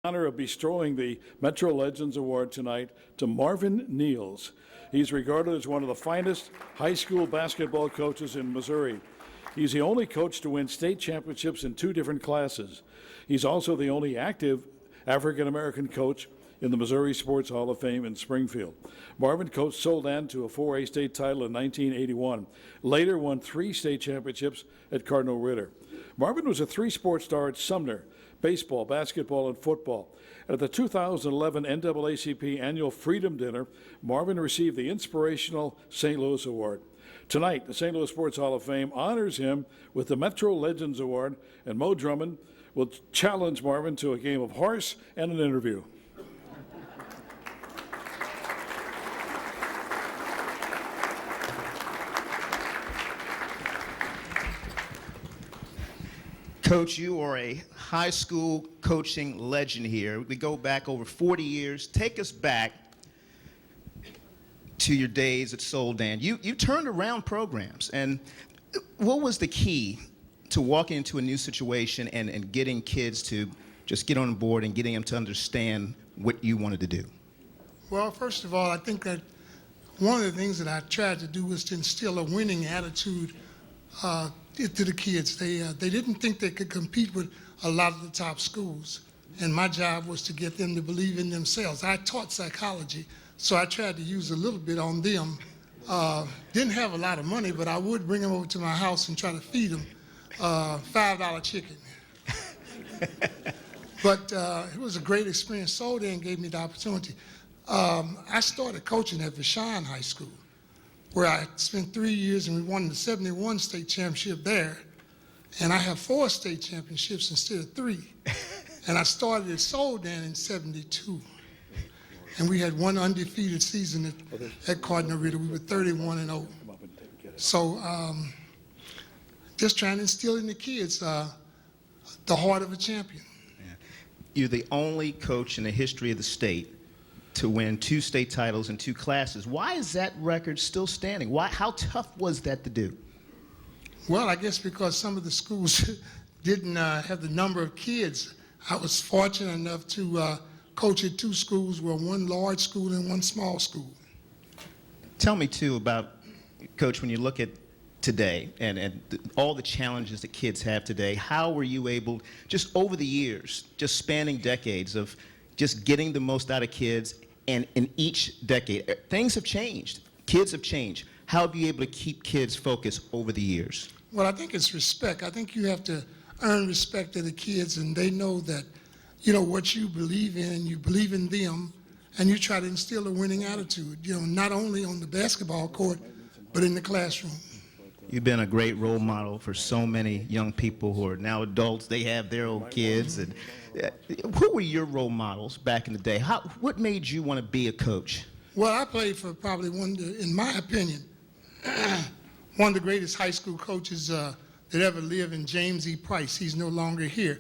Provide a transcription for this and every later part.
Honor of bestowing the Metro Legends Award tonight to Marvin Neals. He's regarded as one of the finest high school basketball coaches in Missouri. He's the only coach to win state championships in 2 different classes. He's also the only active African-American coach in the Missouri Sports Hall of Fame in Springfield. Marvin coached Soldan to a 4A state title in 1981, later won 3 state championships at Cardinal Ritter. Marvin was a 3-sport star at Sumner: baseball, basketball, and football. At the 2011 NAACP Annual Freedom Dinner, Marvin received the Inspirational St. Louis Award. Tonight, the St. Louis Sports Hall of Fame honors him with the Metro Legends Award, and Mo Drummond will challenge Marvin to a game of horse and an interview. Coach, you are a high school coaching legend here. We go back over 40 years. Take us back to your days at Soldan. You turned around programs. And what was the key to walking into a new situation and getting kids to just get on board and getting them to understand what you wanted to do? Well, first of all, I think that one of the things that I tried to do was to instill a winning attitude to the kids. They didn't think they could compete with a lot of the top schools, and my job was to get them to believe in themselves. I taught psychology, so I tried to use a little bit on them. Didn't have a lot of money, but I would bring them over to my house and try to feed them $5 chicken. But it was a great experience. Soldan gave me the opportunity. I started coaching at Vashon High School, where I spent 3 years, and we won the 71 state championship there. And I have 4 state championships instead of 3. And I started at Soldan in 72. And we had 1 undefeated season at Cardinal Ritter. We were 31-0. So just trying to instill in the kids the heart of a champion. Yeah. You're the only coach in the history of the state to win 2 state titles in 2 classes. Why is that record still standing? How tough was that to do? Well, I guess because some of the schools didn't have the number of kids. I was fortunate enough to coach at 2 schools, well, 1 large school and 1 small school. Tell me, too, about, Coach, when you look at today and all the challenges that kids have today, how were you able, just over the years, just spanning decades of just getting the most out of kids, and in each decade, things have changed. Kids have changed. How have you been able to keep kids focused over the years? Well, I think it's respect. I think you have to earn respect of the kids, and they know that, you know, what you believe in, and you believe in them, and you try to instill a winning attitude, you know, not only on the basketball court, but in the classroom. You've been a great role model for so many young people who are now adults. They have their own kids. And who were your role models back in the day? What made you want to be a coach? Well, I played for probably in my opinion, one of the greatest high school coaches that ever lived, in James E. Price. He's no longer here.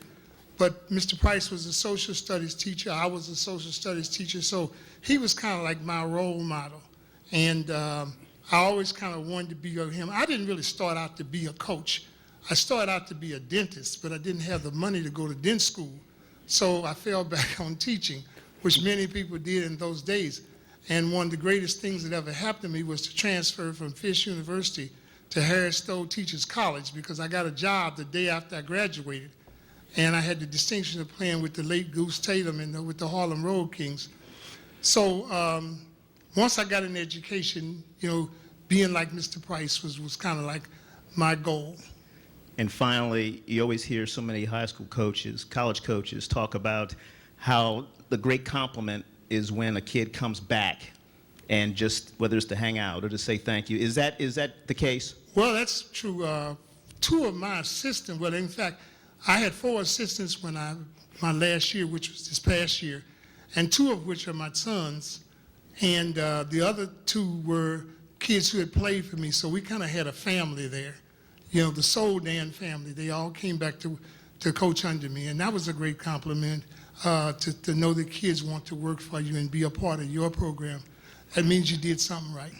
But Mr. Price was a social studies teacher. I was a social studies teacher. So he was kind of like my role model. And I always kind of wanted to be like him. I didn't really start out to be a coach. I started out to be a dentist, but I didn't have the money to go to dent school. So I fell back on teaching, which many people did in those days. And one of the greatest things that ever happened to me was to transfer from Fisk University to Harris Stowe Teachers College, because I got a job the day after I graduated. And I had the distinction of playing with the late Goose Tatum and with the Harlem Road Kings. So once I got an education, you know, being like Mr. Price was kind of like my goal. And finally, you always hear so many high school coaches, college coaches talk about how the great compliment is when a kid comes back and just, whether it's to hang out or to say thank you. Is that the case? Well, that's true. 2 of my assistants, well, in fact, I had 4 assistants when my last year, which was this past year, and 2 of which are my sons. And the other 2 were kids who had played for me, so we kind of had a family there. You know, the Soldan family, they all came back to coach under me, and that was a great compliment, to know that kids want to work for you and be a part of your program. That means you did something right.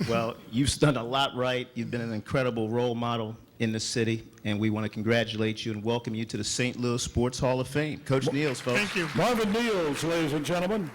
Well, you've done a lot right. You've been an incredible role model in the city, and we want to congratulate you and welcome you to the St. Louis Sports Hall of Fame. Coach Neals, folks. Thank you. Marvin Neals, ladies and gentlemen.